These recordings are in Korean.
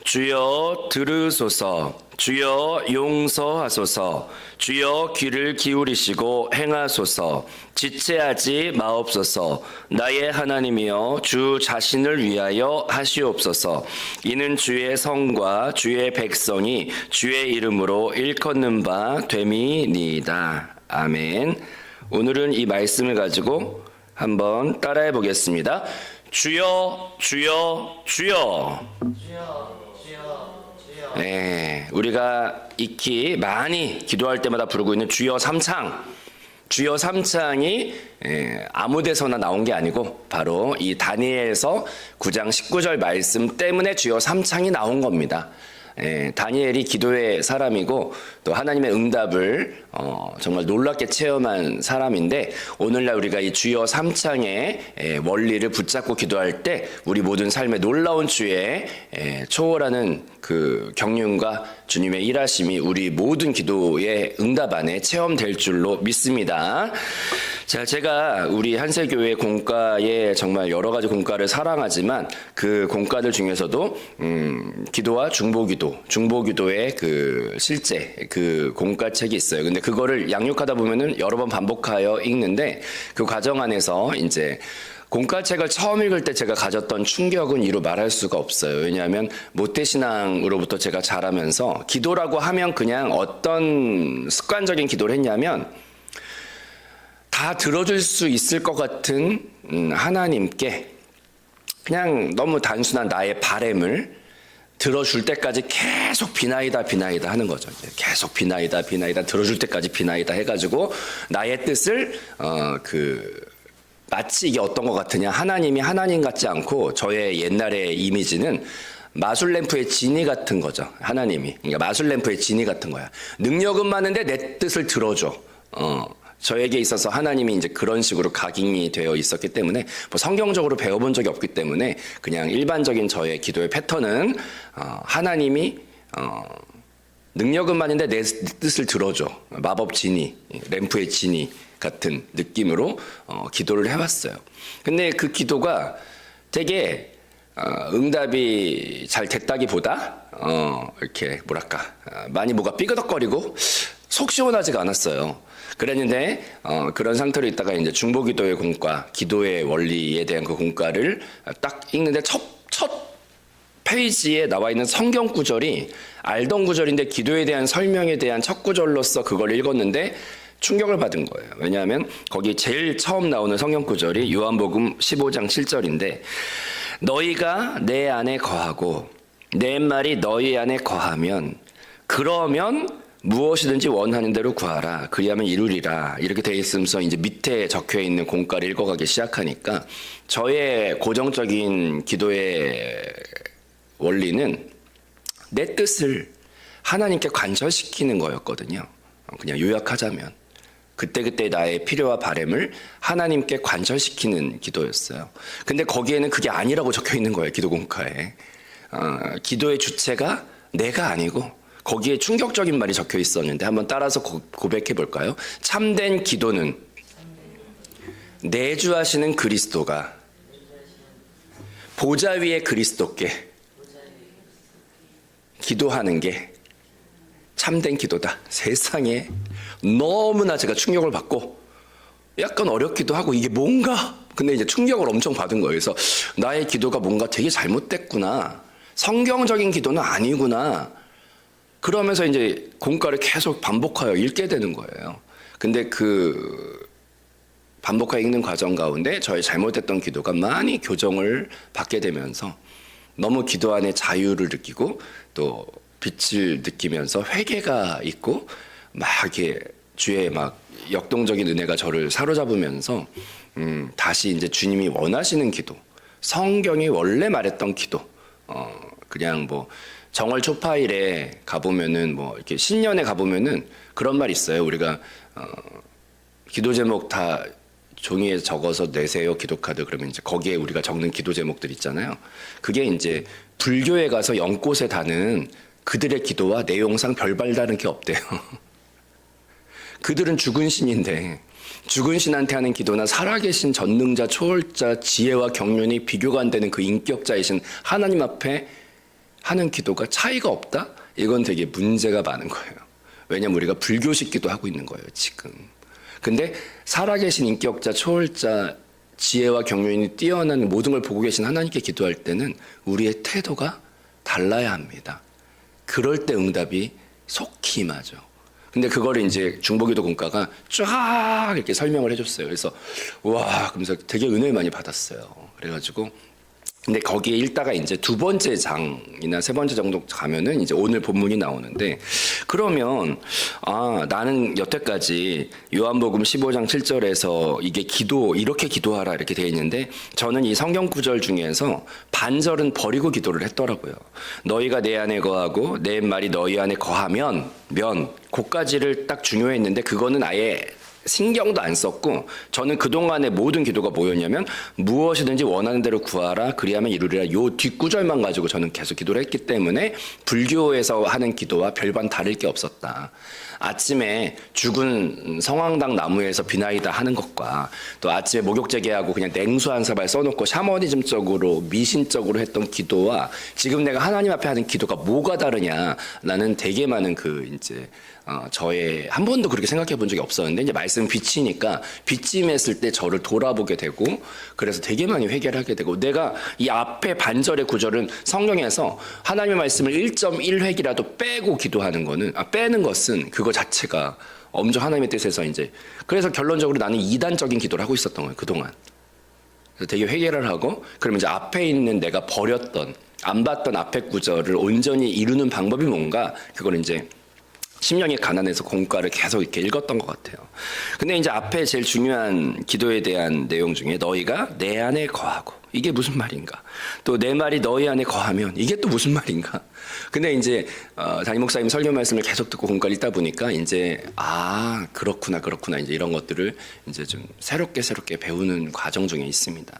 주여 들으소서. 주여 용서하소서. 주여 귀를 기울이시고 행하소서. 지체하지 마옵소서. 나의 하나님이여 주 자신을 위하여 하시옵소서. 이는 주의 성과 주의 백성이 주의 이름으로 일컫는 바 됨이니이다. 아멘. 오늘은 이 말씀을 가지고 한번 따라해 보겠습니다. 주여 주여 주여. 네, 우리가 익히 많이 기도할 때마다 부르고 있는 주여 삼창. 주여 삼창이 아무 데서나 나온 게 아니고 바로 이 다니엘서 9장 19절 말씀 때문에 주여 삼창이 나온 겁니다. 다니엘이 기도의 사람이고 또 하나님의 응답을 정말 놀랍게 체험한 사람인데, 오늘날 우리가 이 주여 삼창의 원리를 붙잡고 기도할 때 우리 모든 삶에 놀라운 주의 초월하는 그 경륜과 주님의 일하심이 우리 모든 기도의 응답 안에 체험될 줄로 믿습니다. 자, 제가 우리 한세교회 공과에 정말 여러 가지 공과를 사랑하지만 그 공과들 중에서도 기도와 중보기도의 그 실제 그 공과책이 있어요. 근데 그거를 양육하다 보면은 여러 번 반복하여 읽는데, 그 과정 안에서 이제 공과책을 처음 읽을 때 제가 가졌던 충격은 이루 말할 수가 없어요. 왜냐하면 모태신앙으로부터 제가 자라면서 기도라고 하면 그냥 어떤 습관적인 기도를 했냐면, 다 들어줄 수 있을 것 같은 하나님께 그냥 너무 단순한 나의 바램을 들어줄 때까지 계속 비나이다 하는 거죠. 계속 비나이다 들어줄 때까지 비나이다 해가지고 나의 뜻을 마치 이게 어떤 것 같으냐, 하나님이 하나님 같지 않고 저의 옛날의 이미지는 마술램프의 지니 같은 거죠. 하나님이, 그러니까 마술램프의 지니 같은 거야. 능력은 많은데 내 뜻을 들어줘. 저에게 있어서 하나님이 이제 그런 식으로 각인이 되어 있었기 때문에 뭐 성경적으로 배워본 적이 없기 때문에 그냥 일반적인 저의 기도의 패턴은 하나님이 능력은 많은데 내 뜻을 들어줘. 마법 지니, 램프의 지니 같은 느낌으로 기도를 해왔어요. 근데 그 기도가 되게 응답이 잘 됐다기보다 이렇게 뭐랄까 많이 뭐가 삐그덕거리고 속 시원하지가 않았어요. 그랬는데 그런 상태로 있다가 이제 중보기도의 공과, 기도의 원리에 대한 그 공과를 딱 읽는데 첫 페이지에 나와 있는 성경 구절이 알던 구절인데 기도에 대한 설명에 대한 첫 구절로서 그걸 읽었는데 충격을 받은 거예요. 왜냐하면 거기 제일 처음 나오는 성경 구절이 요한복음 15장 7절인데, 너희가 내 안에 거하고 내 말이 너희 안에 거하면 그러면 무엇이든지 원하는 대로 구하라. 그리하면 이루리라. 이렇게 되어 있으면서 이제 밑에 적혀 있는 공과를 읽어가기 시작하니까 저의 고정적인 기도의 원리는 내 뜻을 하나님께 관철시키는 거였거든요. 그냥 요약하자면 그때그때 나의 필요와 바램을 하나님께 관철시키는 기도였어요. 근데 거기에는 그게 아니라고 적혀 있는 거예요. 기도 공과에. 기도의 주체가 내가 아니고 거기에 충격적인 말이 적혀 있었는데 한번 따라서 고백해 볼까요? 참된 기도는 내주하시는 그리스도가 보좌 위에 그리스도께 기도하는 게 참된 기도다. 세상에 너무나 제가 충격을 받고 약간 어렵기도 하고 이게 뭔가, 근데 이제 충격을 엄청 받은 거예요. 그래서 나의 기도가 뭔가 되게 잘못됐구나. 성경적인 기도는 아니구나. 그러면서 이제 공과를 계속 반복하여 읽게 되는 거예요. 근데 그 반복하여 읽는 과정 가운데 저의 잘못했던 기도가 많이 교정을 받게 되면서 너무 기도 안에 자유를 느끼고 또 빛을 느끼면서 회개가 있고 막 이렇게 주의 막 역동적인 은혜가 저를 사로잡으면서 다시 이제 주님이 원하시는 기도, 성경이 원래 말했던 기도, 그냥 뭐 정월 초파일에 가보면은 뭐 이렇게 신년에 가보면은 그런 말 있어요. 우리가 기도 제목 다 종이에 적어서 내세요, 기도카드. 그러면 이제 거기에 우리가 적는 기도 제목들 있잖아요. 그게 이제 불교에 가서 연꽃에 다는 그들의 기도와 내용상 별반 다른 게 없대요. 그들은 죽은 신인데 죽은 신한테 하는 기도나 살아계신 전능자, 초월자, 지혜와 경륜이 비교가 안 되는 그 인격자이신 하나님 앞에 하는 기도가 차이가 없다? 이건 되게 문제가 많은 거예요. 왜냐면 우리가 불교식 기도하고 있는 거예요, 지금. 근데 살아계신 인격자, 초월자, 지혜와 경륜이 뛰어난 모든 걸 보고 계신 하나님께 기도할 때는 우리의 태도가 달라야 합니다. 그럴 때 응답이 속히 임하죠. 근데 그거를 이제 중보기도 공과가 쫙 이렇게 설명을 해줬어요. 그래서 와, 그러면서 되게 은혜를 많이 받았어요. 그래가지고 근데 거기에 읽다가 이제 두 번째 장이나 세 번째 정도 가면은 이제 오늘 본문이 나오는데, 그러면 나는 여태까지 요한복음 15장 7절에서 이게 기도 이렇게 기도하라 이렇게 되어 있는데, 저는 이 성경 구절 중에서 반절은 버리고 기도를 했더라고요. 너희가 내 안에 거하고 내 말이 너희 안에 거하면 고까지를 딱 중요했는데 그거는 아예 신경도 안 썼고, 저는 그동안의 모든 기도가 뭐였냐면 무엇이든지 원하는 대로 구하라 그리하면 이루리라, 요 뒷구절만 가지고 저는 계속 기도를 했기 때문에 불교에서 하는 기도와 별반 다를 게 없었다. 아침에 죽은 성황당 나무에서 비나이다 하는 것과 또 아침에 목욕 재개하고 그냥 냉수 한 사발 써놓고 샤머니즘적으로 미신적으로 했던 기도와 지금 내가 하나님 앞에 하는 기도가 뭐가 다르냐, 나는 되게 많은 저의 한 번도 그렇게 생각해 본 적이 없었는데, 이제 말씀 비치니까 비침했을 때 저를 돌아보게 되고, 그래서 되게 많이 회개를 하게 되고, 내가 이 앞에 반절의 구절은 성경에서 하나님의 말씀을 1.1획이라도 빼고 기도하는 거는, 빼는 것은 그거 자체가 엄청 하나님의 뜻에서 이제, 그래서 결론적으로 나는 이단적인 기도를 하고 있었던 거예요, 그동안. 그래서 되게 회개를 하고, 그러면 이제 앞에 있는 내가 버렸던, 안 봤던 앞에 구절을 온전히 이루는 방법이 뭔가, 그걸 이제 심령의 가난에서 공과를 계속 이렇게 읽었던 것 같아요. 근데 이제 앞에 제일 중요한 기도에 대한 내용 중에 너희가 내 안에 거하고, 이게 무슨 말인가? 또 내 말이 너희 안에 거하면 이게 또 무슨 말인가? 근데 이제 담임 목사님 설교 말씀을 계속 듣고 공과를 읽다 보니까 이제 그렇구나 이제 이런 것들을 이제 좀 새롭게 배우는 과정 중에 있습니다.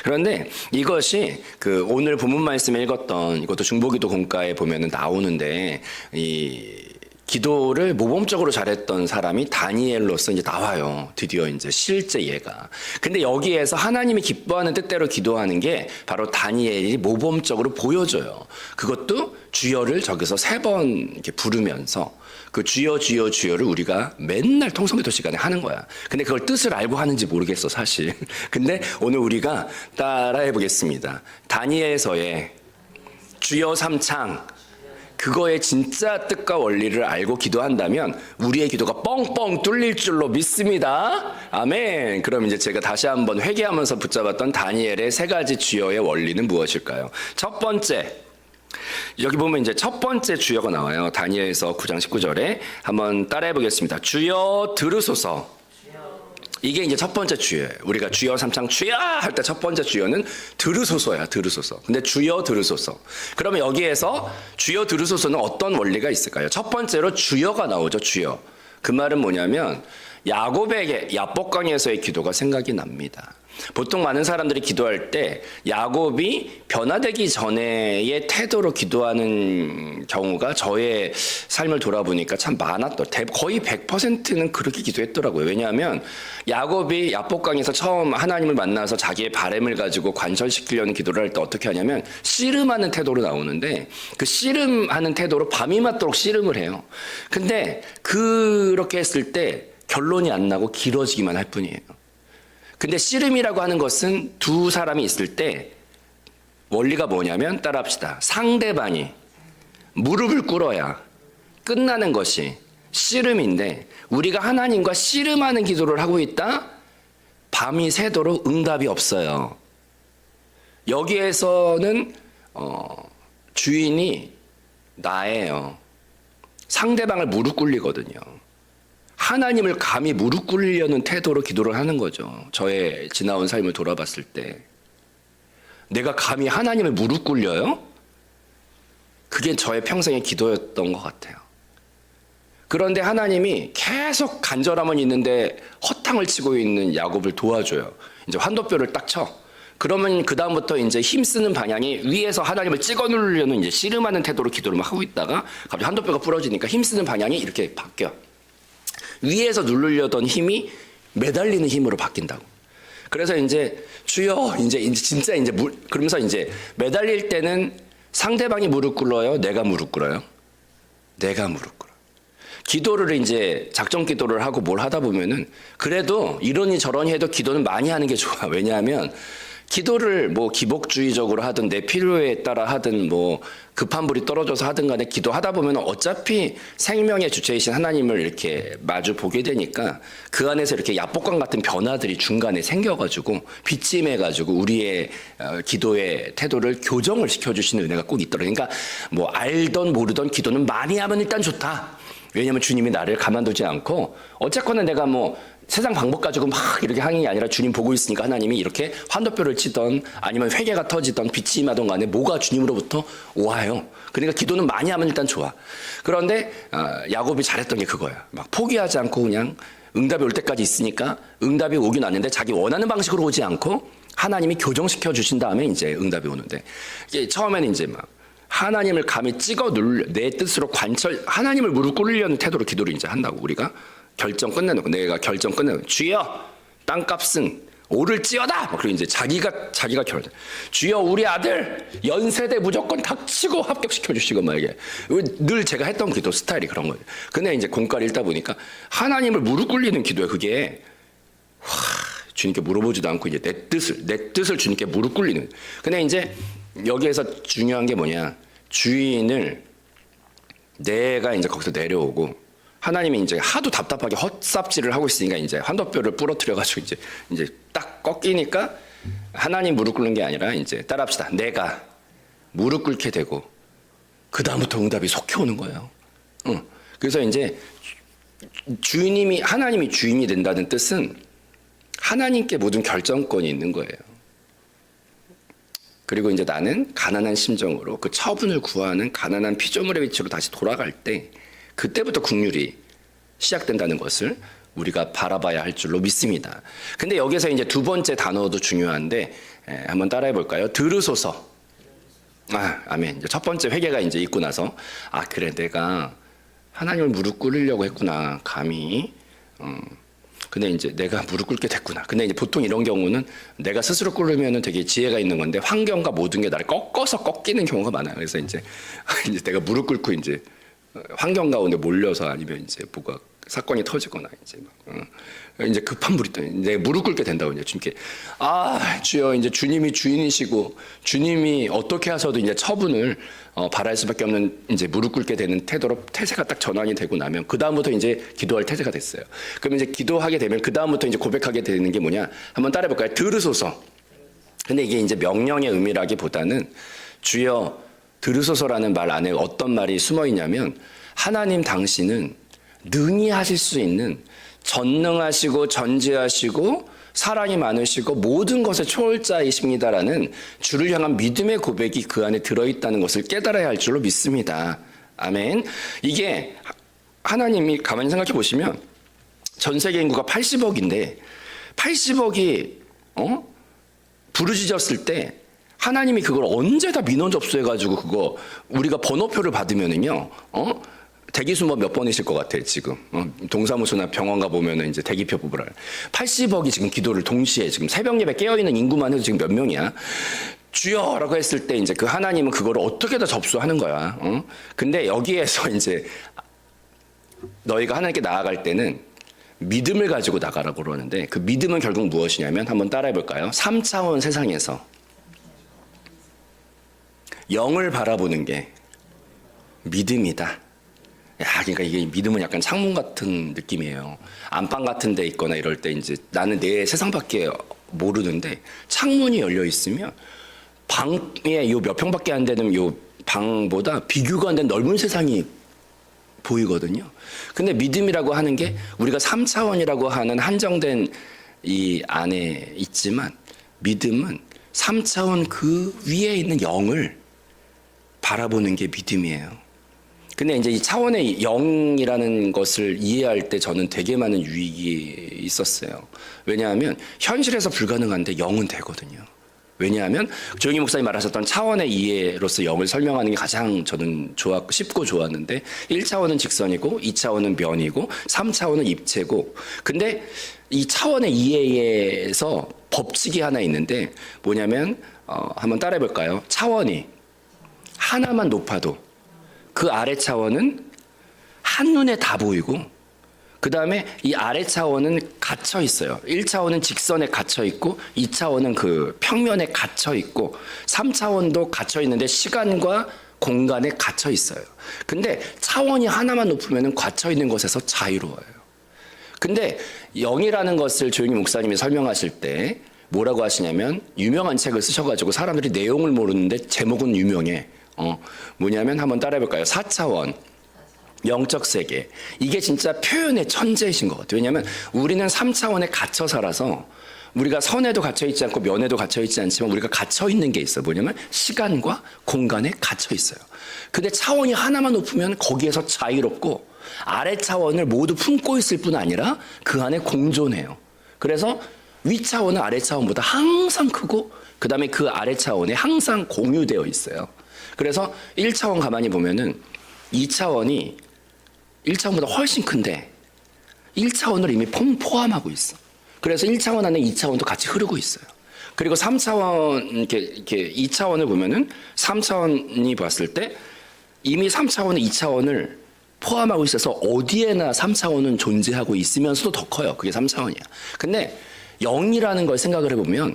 그런데 이것이 오늘 본문 말씀에 읽었던 이것도 중보기도 공과에 보면은 나오는데, 이 기도를 모범적으로 잘했던 사람이 다니엘로서 이제 나와요. 드디어 이제 실제 얘가. 근데 여기에서 하나님이 기뻐하는 뜻대로 기도하는 게 바로 다니엘이 모범적으로 보여줘요. 그것도 주여를 저기서 3번 이렇게 부르면서 그 주여를 우리가 맨날 통성기도 시간에 하는 거야. 근데 그걸 뜻을 알고 하는지 모르겠어, 사실. 근데 오늘 우리가 따라해 보겠습니다. 다니엘서의 주여 삼창, 그거의 진짜 뜻과 원리를 알고 기도한다면 우리의 기도가 뻥뻥 뚫릴 줄로 믿습니다. 아멘. 그럼 이제 제가 다시 한번 회개하면서 붙잡았던 다니엘의 3가지 주여의 원리는 무엇일까요? 첫 번째, 여기 보면 이제 첫 번째 주여가 나와요. 다니엘서 9장 19절에 한번 따라해 보겠습니다. 주여 들으소서. 이게 이제 첫 번째 주여예요. 우리가 주여 삼창 주여 할 때 첫 번째 주여는 들으소서야, 들으소서. 근데 주여 들으소서. 그러면 여기에서 주여 들으소서는 어떤 원리가 있을까요? 첫 번째로 주여가 나오죠, 주여. 그 말은 뭐냐면 야곱에게 야복강에서의 기도가 생각이 납니다. 보통 많은 사람들이 기도할 때 야곱이 변화되기 전에의 태도로 기도하는 경우가 저의 삶을 돌아보니까 참 많았던, 거의 100%는 그렇게 기도했더라고요. 왜냐하면 야곱이 야복강에서 처음 하나님을 만나서 자기의 바램을 가지고 관철시키려는 기도를 할 때 어떻게 하냐면 씨름하는 태도로 나오는데, 그 씨름하는 태도로 밤이 맞도록 씨름을 해요. 근데 그렇게 했을 때 결론이 안 나고 길어지기만 할 뿐이에요. 근데 씨름이라고 하는 것은 두 사람이 있을 때 원리가 뭐냐면, 따라합시다. 상대방이 무릎을 꿇어야 끝나는 것이 씨름인데, 우리가 하나님과 씨름하는 기도를 하고 있다? 밤이 새도록 응답이 없어요. 여기에서는 주인이 나예요. 상대방을 무릎 꿇리거든요. 하나님을 감히 무릎 꿇으려는 태도로 기도를 하는 거죠. 저의 지나온 삶을 돌아봤을 때 내가 감히 하나님을 무릎 꿇려요? 그게 저의 평생의 기도였던 것 같아요. 그런데 하나님이 계속 간절함은 있는데 허탕을 치고 있는 야곱을 도와줘요. 이제 환도뼈를 딱 쳐. 그러면 그 다음부터 이제 힘쓰는 방향이 위에서 하나님을 찍어 누르려는 이제 씨름하는 태도로 기도를 막 하고 있다가 갑자기 환도뼈가 부러지니까 힘쓰는 방향이 이렇게 바뀌어. 위에서 누르려던 힘이 매달리는 힘으로 바뀐다고. 그래서 이제 주여, 이제 진짜 그러면서 이제 매달릴 때는 상대방이 무릎 꿇어요? 내가 무릎 꿇어요? 내가 무릎 꿇어요. 기도를 이제 작정 기도를 하고 뭘 하다 보면은 그래도 이러니 저러니 해도 기도는 많이 하는 게 좋아. 왜냐하면 기도를 뭐 기복주의적으로 하든 내 필요에 따라 하든 뭐 급한 불이 떨어져서 하든 간에 기도하다 보면 어차피 생명의 주체이신 하나님을 이렇게 마주 보게 되니까 그 안에서 이렇게 야복강 같은 변화들이 중간에 생겨가지고 비침해가지고 우리의 기도의 태도를 교정을 시켜주시는 은혜가 꼭 있더라고요. 그러니까 뭐 알던 모르던 기도는 많이 하면 일단 좋다. 왜냐하면 주님이 나를 가만두지 않고 어쨌거나 내가 뭐 세상 방법 가지고 막 이렇게 하는 게 아니라 주님 보고 있으니까 하나님이 이렇게 환도뼈를 치던 아니면 회개가 터지던 빛이 임하던 간에 뭐가 주님으로부터 와요. 그러니까 기도는 많이 하면 일단 좋아. 그런데 야곱이 잘했던 게 그거야. 막 포기하지 않고 그냥 응답이 올 때까지 있으니까 응답이 오긴 왔는데 자기 원하는 방식으로 오지 않고 하나님이 교정시켜 주신 다음에 이제 응답이 오는데 이게 처음에는 이제 막 하나님을 감히 찍어 눌러 내 뜻으로 하나님을 무릎 꿇으려는 태도로 기도를 이제 한다고. 우리가 결정 끝내놓고 내가 결정 끝내놓고 주여 땅값은 오를지어다. 그리고 이제 자기가 결정. 주여 우리 아들 연세대 무조건 닥치고 합격시켜 주시고 막 이게 늘 제가 했던 기도 스타일이 그런 거예요. 근데 이제 공과를 읽다 보니까 하나님을 무릎 꿇리는 기도에 그게 주님께 물어보지도 않고 이제 내 뜻을 주님께 무릎 꿇리는. 근데 이제 여기에서 중요한 게 뭐냐? 주인을 내가 이제 거기서 내려오고 하나님이 이제 하도 답답하게 헛삽질을 하고 있으니까 이제 환도뼈를 부러뜨려 가지고 이제 딱 꺾이니까 하나님 무릎 꿇는 게 아니라 이제 따라합시다. 내가 무릎 꿇게 되고 그 다음부터 응답이 속해 오는 거예요. 그래서 이제 하나님이 주인이 된다는 뜻은 하나님께 모든 결정권이 있는 거예요. 그리고 이제 나는 가난한 심정으로 그 처분을 구하는 가난한 피조물의 위치로 다시 돌아갈 때 그때부터 국률이 시작된다는 것을 우리가 바라봐야 할 줄로 믿습니다. 근데 여기서 이제 두 번째 단어도 중요한데 한번 따라해 볼까요? 들으소서. 아멘. 이제 첫 번째 회개가 이제 있고 나서 그래 내가 하나님을 무릎 꿇으려고 했구나. 감히. 근데 이제 내가 무릎 꿇게 됐구나. 근데 이제 보통 이런 경우는 내가 스스로 꿇으면은 되게 지혜가 있는 건데 환경과 모든 게 나를 꺾어서 꺾이는 경우가 많아요. 그래서 이제 내가 무릎 꿇고 이제 환경 가운데 몰려서 아니면 이제 뭐가 사건이 터지거나 이제 막 이제 급한 불이 떠 이제 무릎 꿇게 된다고 이제 주님께 주여 이제 주님이 주인이시고 주님이 어떻게 하셔도 이제 처분을 바랄 수밖에 없는 이제 무릎 꿇게 되는 태도로 태세가 딱 전환이 되고 나면 그 다음부터 이제 기도할 태세가 됐어요. 그럼 이제 기도하게 되면 그 다음부터 이제 고백하게 되는 게 뭐냐? 한번 따라해 볼까요? 들으소서. 근데 이게 이제 명령의 의미라기보다는 주여 들으소서라는 말 안에 어떤 말이 숨어 있냐면 하나님 당신은 능히 하실 수 있는 전능하시고 전지하시고 사랑이 많으시고 모든 것의 초월자이십니다라는 주를 향한 믿음의 고백이 그 안에 들어있다는 것을 깨달아야 할 줄로 믿습니다. 아멘. 이게 하나님이 가만히 생각해 보시면 전 세계 인구가 80억인데 80억이 부르짖었을 때 하나님이 그걸 언제 다 민원 접수해가지고 그거 우리가 번호표를 받으면은요, 대기수뭐 몇 번이실 것 같아요, 지금. 동사무소나 병원 가보면은 이제 대기표 뽑으라. 80억이 지금 기도를 동시에 지금 새벽 예배 깨어있는 인구만 해도 지금 몇 명이야? 주여라고 했을 때 이제 그 하나님은 그걸 어떻게 다 접수하는 거야. 근데 여기에서 이제 너희가 하나님께 나아갈 때는 믿음을 가지고 나가라고 그러는데 그 믿음은 결국 무엇이냐면 한번 따라해 볼까요? 3차원 세상에서 영을 바라보는 게 믿음이다. 그러니까 이게 믿음은 약간 창문 같은 느낌이에요. 안방 같은 데 있거나 이럴 때 이제 나는 내 세상밖에 모르는데 창문이 열려 있으면 방에 요 몇 평밖에 안 되는 요 방보다 비교가 안 되는 넓은 세상이 보이거든요. 근데 믿음이라고 하는 게 우리가 3차원이라고 하는 한정된 이 안에 있지만 믿음은 3차원 그 위에 있는 영을 바라보는 게 믿음이에요. 근데 이제 이 차원의 영이라는 것을 이해할 때 저는 되게 많은 유익이 있었어요. 왜냐하면 현실에서 불가능한데 영은 되거든요. 왜냐하면 조영희 목사님 말하셨던 차원의 이해로서 영을 설명하는 게 가장 저는 쉽고 좋았는데 1차원은 직선이고 2차원은 면이고 3차원은 입체고 근데 이 차원의 이해에서 법칙이 하나 있는데 뭐냐면 한번 따라해 볼까요? 차원이 하나만 높아도 그 아래 차원은 한눈에 다 보이고, 그 다음에 이 아래 차원은 갇혀 있어요. 1차원은 직선에 갇혀 있고, 2차원은 그 평면에 갇혀 있고, 3차원도 갇혀 있는데 시간과 공간에 갇혀 있어요. 근데 차원이 하나만 높으면 갇혀 있는 것에서 자유로워요. 근데 영이라는 것을 조용히 목사님이 설명하실 때 뭐라고 하시냐면, 유명한 책을 쓰셔가지고 사람들이 내용을 모르는데 제목은 유명해. 뭐냐면 한번 따라해볼까요? 4차원. 영적 세계. 이게 진짜 표현의 천재이신 것 같아요. 왜냐하면 우리는 3차원에 갇혀 살아서 우리가 선에도 갇혀 있지 않고 면에도 갇혀 있지 않지만 우리가 갇혀 있는 게 있어요. 뭐냐면 시간과 공간에 갇혀 있어요. 근데 차원이 하나만 높으면 거기에서 자유롭고 아래 차원을 모두 품고 있을 뿐 아니라 그 안에 공존해요. 그래서 위 차원은 아래 차원보다 항상 크고 그 다음에 그 아래 차원에 항상 공유되어 있어요. 그래서 1차원 가만히 보면은 2차원이 1차원보다 훨씬 큰데 1차원을 이미 포함하고 있어. 그래서 1차원 안에 2차원도 같이 흐르고 있어요. 그리고 3차원, 이렇게 2차원을 보면은 3차원이 봤을 때 이미 3차원은 2차원을 포함하고 있어서 어디에나 3차원은 존재하고 있으면서도 더 커요. 그게 3차원이야. 근데 0이라는 걸 생각을 해보면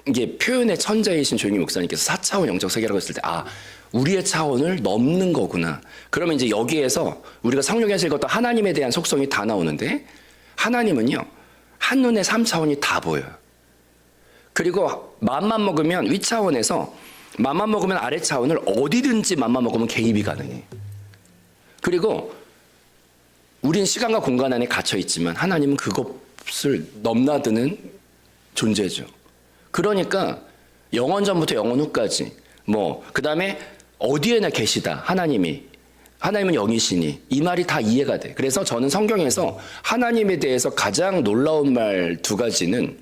이게 표현의 천재이신 조용히 목사님께서 4차원 영적 세계라고 했을 때 우리의 차원을 넘는 거구나. 그러면 이제 여기에서 우리가 성령에서 읽었던 하나님에 대한 속성이 다 나오는데 하나님은요, 한눈에 3차원이 다 보여요. 그리고 맘만 먹으면 위차원에서 맘만 먹으면 아래 차원을 어디든지 맘만 먹으면 개입이 가능해. 그리고 우린 시간과 공간 안에 갇혀 있지만 하나님은 그것을 넘나드는 존재죠. 그러니까 영원전부터 영원 후까지 그 다음에 어디에나 계시다. 하나님은 영이시니 이 말이 다 이해가 돼. 그래서 저는 성경에서 하나님에 대해서 가장 놀라운 말 2가지는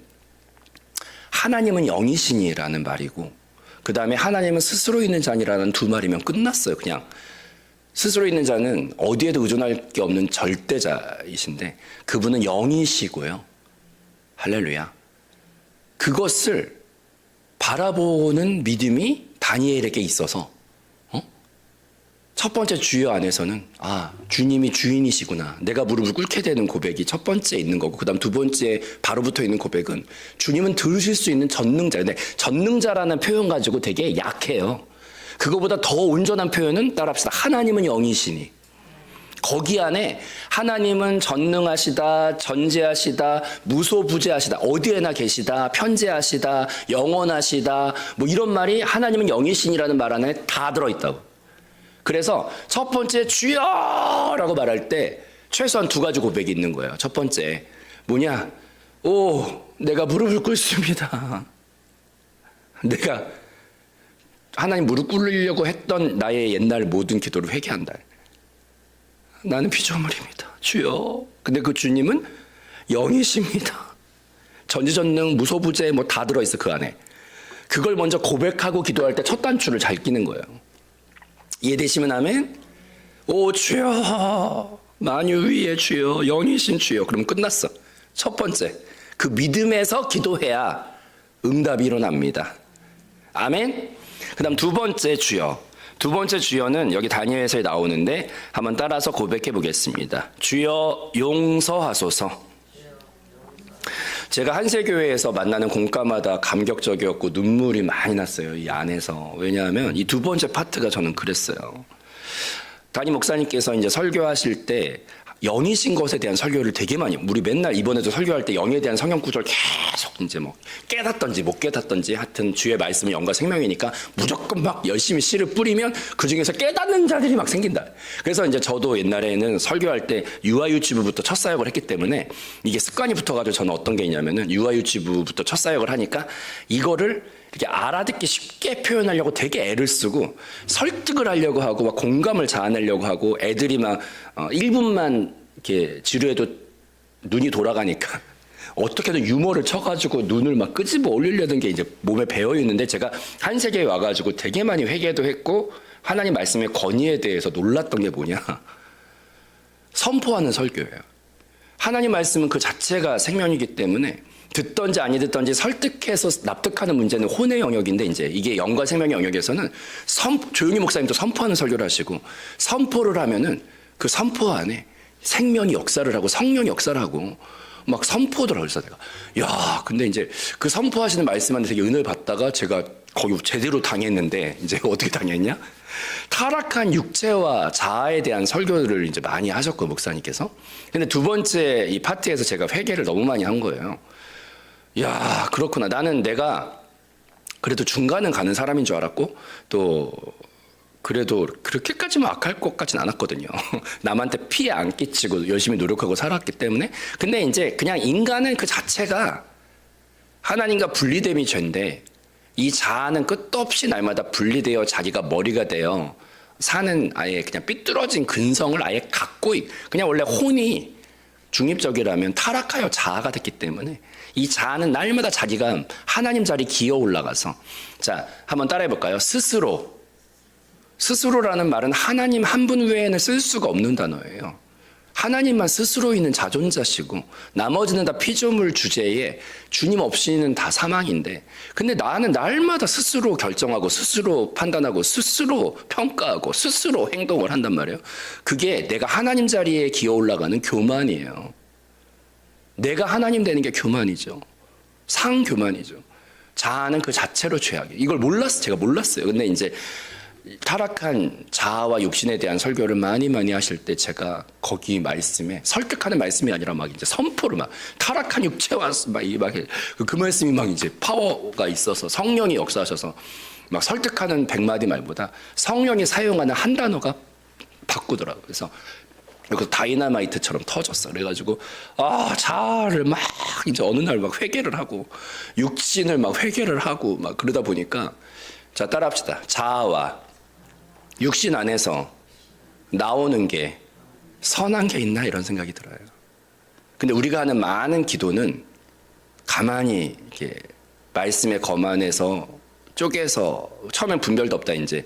하나님은 영이시니라는 말이고 그 다음에 하나님은 스스로 있는 자니라는 2말이면 끝났어요. 그냥 스스로 있는 자는 어디에도 의존할 게 없는 절대자이신데 그분은 영이시고요. 할렐루야. 그것을 바라보는 믿음이 다니엘에게 있어서 첫 번째 주여 안에서는 주님이 주인이시구나. 내가 무릎을 꿇게 되는 고백이 첫 번째 있는 거고 그 다음 2번째 바로 붙어 있는 고백은 주님은 들으실 수 있는 전능자. 근데 전능자라는 표현 가지고 되게 약해요. 그거보다 더 온전한 표현은 따라합시다. 하나님은 영이시니. 거기 안에 하나님은 전능하시다, 전제하시다, 무소부재하시다, 어디에나 계시다, 편재하시다, 영원하시다, 이런 말이 하나님은 영이신이라는 말 안에 다 들어있다고. 그래서 첫 번째 주여라고 말할 때 최소한 2가지 고백이 있는 거예요. 첫 번째 뭐냐? 내가 무릎을 꿇습니다. 내가 하나님 무릎 꿇으려고 했던 나의 옛날 모든 기도를 회개한다. 나는 피조물입니다. 주여. 근데 그 주님은 영이십니다. 전지전능 무소부재 다 들어있어 그 안에. 그걸 먼저 고백하고 기도할 때 첫 단추를 잘 끼는 거예요. 이해되시면 아멘? 주여. 만유 위에 주여. 영이신 주여. 그럼 끝났어. 첫 번째. 그 믿음에서 기도해야 응답이 일어납니다. 아멘? 그 다음 2번째 주여. 2번째 주여는 여기 다니엘서에 나오는데 한번 따라서 고백해 보겠습니다. 주여 용서하소서. 제가 한세교회에서 만나는 공과마다 감격적이었고 눈물이 많이 났어요. 이 안에서. 왜냐하면 이 2번째 파트가 저는 그랬어요. 담임 목사님께서 이제 설교하실 때 영이신 것에 대한 설교를 되게 많이, 우리 맨날 이번에도 설교할 때 영에 대한 성경 구절 계속 이제 깨닫던지 못 깨닫던지 하여튼 주의 말씀은 영과 생명이니까 무조건 막 열심히 씨를 뿌리면 그 중에서 깨닫는 자들이 막 생긴다. 그래서 이제 저도 옛날에는 설교할 때 유아유치부부터 첫 사역을 했기 때문에 이게 습관이 붙어가지고 저는 어떤 게 있냐면은 유아유치부부터 첫 사역을 하니까 이거를 이렇게 알아듣기 쉽게 표현하려고 되게 애를 쓰고 설득을 하려고 하고 막 공감을 자아내려고 하고 애들이 막 1분만 이렇게 지루해도 눈이 돌아가니까 어떻게든 유머를 쳐가지고 눈을 막 끄집어 올리려던 게 이제 몸에 배어 있는데 제가 한세계에 와가지고 되게 많이 회개도 했고 하나님 말씀의 권위에 대해서 놀랐던 게 뭐냐, 선포하는 설교예요. 하나님 말씀은 그 자체가 생명이기 때문에 듣던지 아니 듣던지 설득해서 납득하는 문제는 혼의 영역인데 이제 이게 영과 생명의 영역에서는 조용히 목사님도 선포하는 설교를 하시고 선포를 하면은 그 선포 안에 생명이 역사를 하고 성령이 역사를 하고 막 선포더라고요. 그래서 내가 야 근데 이제 그 선포하시는 말씀한테 되게 은혜를 받다가 제가 거기 제대로 당했는데 이제 어떻게 당했냐? 타락한 육체와 자아에 대한 설교를 이제 많이 하셨고 목사님께서. 근데 두 번째 이 파트에서 제가 회개를 너무 많이 한 거예요. 야 그렇구나. 나는 내가 그래도 중간은 가는 사람인 줄 알았고 또 그래도 그렇게까지 악할 것 같진 않았거든요. 남한테 피해 안 끼치고 열심히 노력하고 살았기 때문에. 근데 이제 그냥 인간은 그 자체가 하나님과 분리됨이 죄인데 이 자아는 끝도 없이 날마다 분리되어 자기가 머리가 되어 사는 아예 그냥 삐뚤어진 근성을 아예 갖고 그냥 원래 혼이 중립적이라면 타락하여 자아가 됐기 때문에 이 자아는 날마다 자기가 하나님 자리 기어 올라가서 자 한번 따라해 볼까요? 스스로라는 말은 하나님 한 분 외에는 쓸 수가 없는 단어예요. 하나님만 스스로 있는 자존자시고 나머지는 다 피조물 주제에 주님 없이는 다 사망인데 근데 나는 날마다 스스로 결정하고 스스로 판단하고 스스로 평가하고 스스로 행동을 한단 말이에요. 그게 내가 하나님 자리에 기어 올라가는 교만이에요. 내가 하나님 되는 게 교만이죠. 상교만이죠. 자아는 그 자체로 죄악이에요. 이걸 제가 몰랐어요. 근데 이제 타락한 자아와 육신에 대한 설교를 많이 하실 때 제가 거기 말씀에 설득하는 말씀이 아니라 막 이제 선포를 막 타락한 육체와 그 말씀이 막 이제 파워가 있어서 성령이 역사하셔서 막 설득하는 100마디 말보다 성령이 사용하는 한 단어가 바꾸더라고요. 그래서 다이너마이트처럼 터졌어. 그래가지고 자아를 막 이제 어느 날 막 회개를 하고 육신을 막 회개를 하고 막 그러다 보니까 자 따라합시다. 자아와 육신 안에서 나오는 게 선한 게 있나 이런 생각이 들어요. 근데 우리가 하는 많은 기도는 가만히 이렇게 말씀의 검 안에서 쪼개서 처음엔 분별도 없다 이제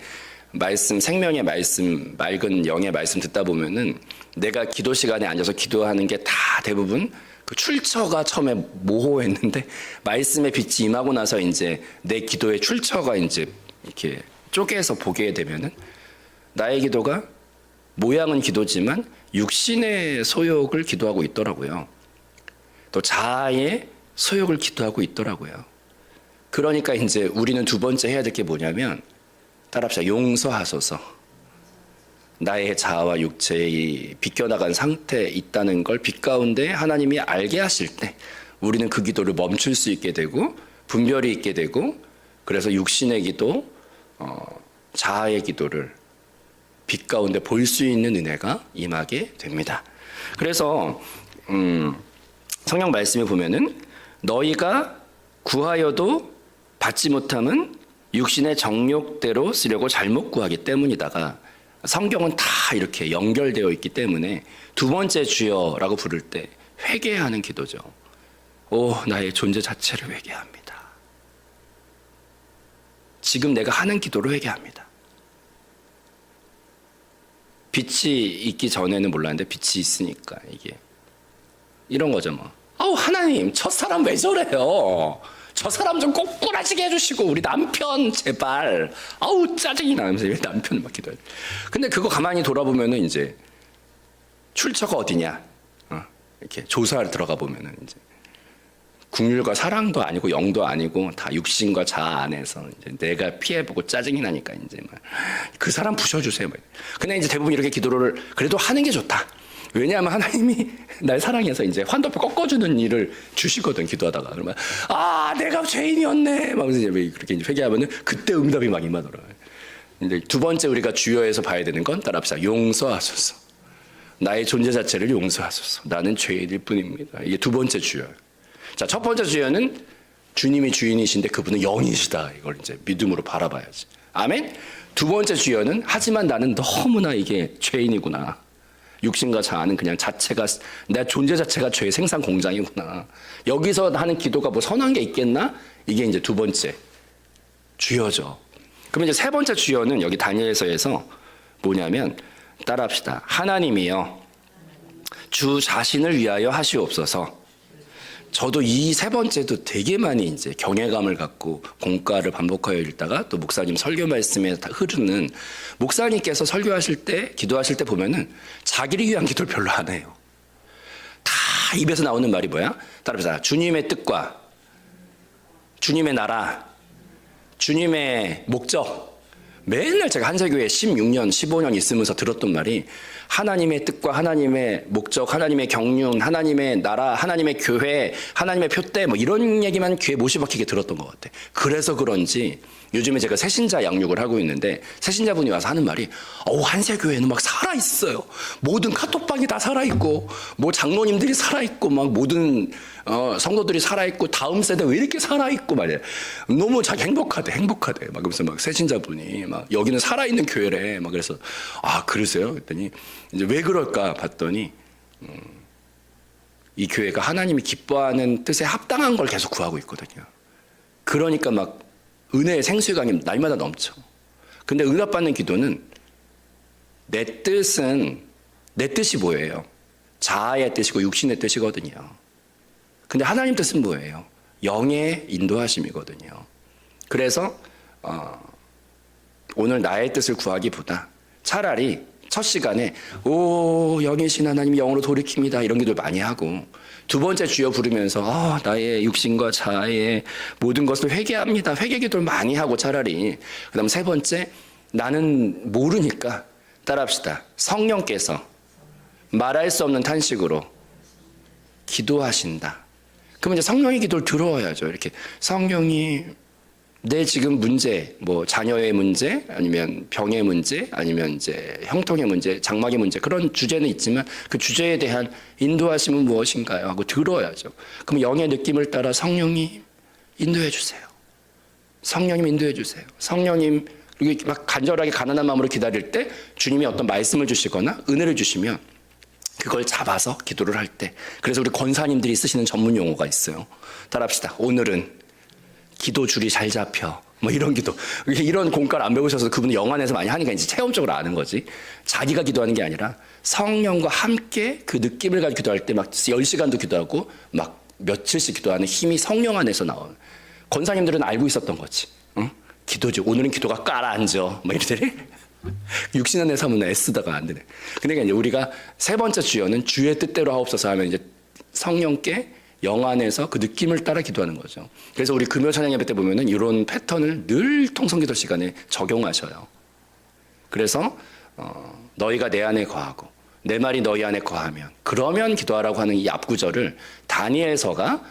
말씀 생명의 말씀 맑은 영의 말씀 듣다 보면은 내가 기도 시간에 앉아서 기도하는 게 다 대부분 그 출처가 처음에 모호했는데 말씀의 빛이 임하고 나서 이제 내 기도의 출처가 이제 이렇게 쪼개서 보게 되면은 나의 기도가 모양은 기도지만 육신의 소욕을 기도하고 있더라고요. 또 자아의 소욕을 기도하고 있더라고요. 그러니까 이제 우리는 두 번째 해야 될 게 뭐냐면 따라합시다. 용서하소서. 나의 자아와 육체의 비껴나간 상태에 있다는 걸 빛 가운데 하나님이 알게 하실 때 우리는 그 기도를 멈출 수 있게 되고 분별이 있게 되고 그래서 육신의 기도, 자아의 기도를 빛 가운데 볼 수 있는 은혜가 임하게 됩니다. 그래서 성경 말씀에 보면은 너희가 구하여도 받지 못함은 육신의 정욕대로 쓰려고 잘못 구하기 때문이다가 성경은 다 이렇게 연결되어 있기 때문에 두 번째 주여라고 부를 때 회개하는 기도죠. 나의 존재 자체를 회개합니다. 지금 내가 하는 기도로 회개합니다. 빛이 있기 전에는 몰랐는데 빛이 있으니까 이게 이런 거죠 뭐. 하나님 첫사람 왜 저래요? 저 사람 좀 꼭 꾸라지게 해주시고 우리 남편 제발 짜증이 나면서 왜 남편을 막 기도해. 근데 그거 가만히 돌아보면은 이제 출처가 어디냐 이렇게 조사를 들어가 보면은 이제 국률과 사랑도 아니고 영도 아니고 다 육신과 자아 안에서 이제 내가 피해보고 짜증이 나니까 이제 막 그 사람 부셔주세요. 근데 이제 대부분 이렇게 기도를 그래도 하는 게 좋다. 왜냐하면 하나님이 날 사랑해서 이제 환도표 꺾어주는 일을 주시거든 기도하다가 그러면 내가 죄인이었네 막 이제 그렇게 이제 회개하면은 그때 응답이 막 임하더라고요. 근데 두 번째 우리가 주여에서 봐야 되는 건 따라합시다. 용서하소서. 나의 존재 자체를 용서하소서. 나는 죄인일 뿐입니다. 이게 두 번째 주여. 자, 첫 번째 주여는 주님이 주인이신데 그분은 영이시다. 이걸 이제 믿음으로 바라봐야지. 아멘. 두 번째 주여는 하지만 나는 너무나 이게 죄인이구나. 육신과 자아는 그냥 자체가 내 존재 자체가 죄의 생산 공장이구나. 여기서 하는 기도가 뭐 선한 게 있겠나? 이게 이제 두 번째 주여죠. 그러면 이제 세 번째 주여는 여기 다니엘서에서 뭐냐면 따라합시다. 하나님이여 주 자신을 위하여 하시옵소서. 저도 이 세 번째도 되게 많이 이제 경외감을 갖고 공과를 반복하여 읽다가 또 목사님 설교 말씀에 다 흐르는 목사님께서 설교하실 때 기도하실 때 보면은 자기를 위한 기도를 별로 안 해요. 다 입에서 나오는 말이 뭐야? 따라해보자. 주님의 뜻과 주님의 나라, 주님의 목적. 맨날 제가 한세교회 16년, 15년 있으면서 들었던 말이 하나님의 뜻과 하나님의 목적, 하나님의 경륜, 하나님의 나라, 하나님의 교회, 하나님의 표대 뭐 이런 얘기만 귀에 못이 박히게 들었던 것 같아. 그래서 그런지 요즘에 제가 새신자 양육을 하고 있는데 새신자분이 와서 하는 말이 한세교회는 막 살아있어요. 모든 카톡방이 다 살아있고 뭐 장로님들이 살아있고 막 모든 성도들이 살아있고 다음 세대 왜 이렇게 살아있고 말이야. 너무 자기 행복하대 막 그러면서 막 새신자분이 막 여기는 살아있는 교회래 막 그래서 그러세요? 그랬더니 이제 왜 그럴까 봤더니 이 교회가 하나님이 기뻐하는 뜻에 합당한 걸 계속 구하고 있거든요. 그러니까 막 은혜의 생수강이 날마다 넘쳐. 근데 응답받는 기도는 내 뜻이 뭐예요? 자아의 뜻이고 육신의 뜻이거든요. 근데 하나님 뜻은 뭐예요? 영의 인도하심이거든요. 그래서 오늘 나의 뜻을 구하기보다 차라리 첫 시간에 영이신 하나님 영으로 돌이킵니다 이런 기도를 많이 하고 두 번째 주여 부르면서 나의 육신과 자아의 모든 것을 회개합니다. 회개 기도를 많이 하고 차라리 그 다음 세 번째 나는 모르니까 따라합시다. 성령께서 말할 수 없는 탄식으로 기도하신다. 그러면 이제 성령의 기도를 들어야죠. 이렇게 성령이 내 지금 문제, 뭐 자녀의 문제, 아니면 병의 문제, 아니면 이제 형통의 문제, 장막의 문제 그런 주제는 있지만 그 주제에 대한 인도하심은 무엇인가요? 하고 들어야죠. 그럼 영의 느낌을 따라 성령님 인도해 주세요. 성령님 인도해 주세요. 성령님 이렇게 막 간절하게 가난한 마음으로 기다릴 때 주님이 어떤 말씀을 주시거나 은혜를 주시면 그걸 잡아서 기도를 할 때 그래서 우리 권사님들이 쓰시는 전문 용어가 있어요. 따라합시다. 오늘은 기도 줄이 잘 잡혀. 뭐 이런 기도. 이런 공과를 안 배우셔서 그분은 영안에서 많이 하니까 이제 체험적으로 아는 거지. 자기가 기도하는 게 아니라 성령과 함께 그 느낌을 가지고 기도할 때 막 10시간도 기도하고 막 며칠씩 기도하는 힘이 성령 안에서 나오는. 권사님들은 알고 있었던 거지. 응? 기도지. 오늘은 기도가 깔아앉아. 뭐 이러더니 육신 안에 사면 애쓰다가 안 되네. 그러니까 이제 우리가 세 번째 주여는 주의 뜻대로 하옵소서 하면 이제 성령께 영 안에서 그 느낌을 따라 기도하는 거죠. 그래서 우리 금요 찬양 예배 때 보면은 이런 패턴을 늘 통성기도 시간에 적용하셔요. 그래서 너희가 내 안에 거하고 내 말이 너희 안에 거하면 그러면 기도하라고 하는 이 앞구절을 다니엘서가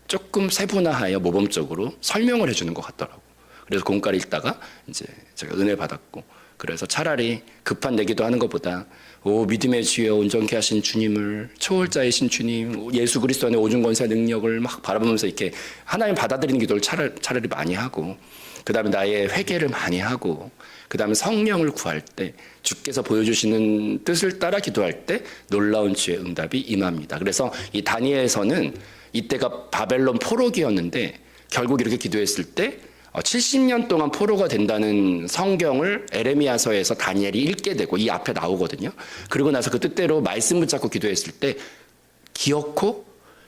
조금 세분화하여 모범적으로 설명을 해주는 것 같더라고. 그래서 공과를 읽다가 이제 제가 은혜 받았고 그래서 차라리 급한 내 기도하는 것보다 믿음의 주여 온전케 하신 주님을 초월자이신 주님 예수 그리스도 안에 오중 권세 능력을 막 바라보면서 이렇게 하나님 받아들이는 기도를 차라리 많이 하고 그 다음에 나의 회개를 많이 하고 그 다음에 성령을 구할 때 주께서 보여주시는 뜻을 따라 기도할 때 놀라운 주의 응답이 임합니다. 그래서 이 다니엘서는 이때가 바벨론 포로기였는데 결국 이렇게 기도했을 때 70년 동안 포로가 된다는 성경을 에레미야서에서 다니엘이 읽게 되고 이 앞에 나오거든요. 그리고 나서 그 뜻대로 말씀 붙잡고 기도했을 때 기어코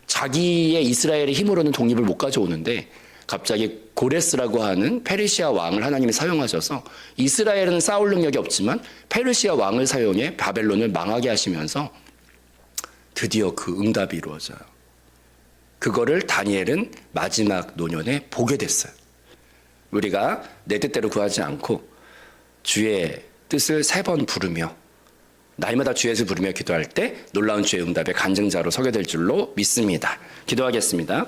자기의 이스라엘의 힘으로는 독립을 못 가져오는데 갑자기 고레스라고 하는 페르시아 왕을 하나님이 사용하셔서 이스라엘은 싸울 능력이 없지만 페르시아 왕을 사용해 바벨론을 망하게 하시면서 드디어 그 응답이 이루어져요. 그거를 다니엘은 마지막 노년에 보게 됐어요. 우리가 내 뜻대로 구하지 않고 주의 뜻을 3번 부르며 날마다 주의 뜻을 부르며 기도할 때 놀라운 주의 응답의 간증자로 서게 될 줄로 믿습니다. 기도하겠습니다.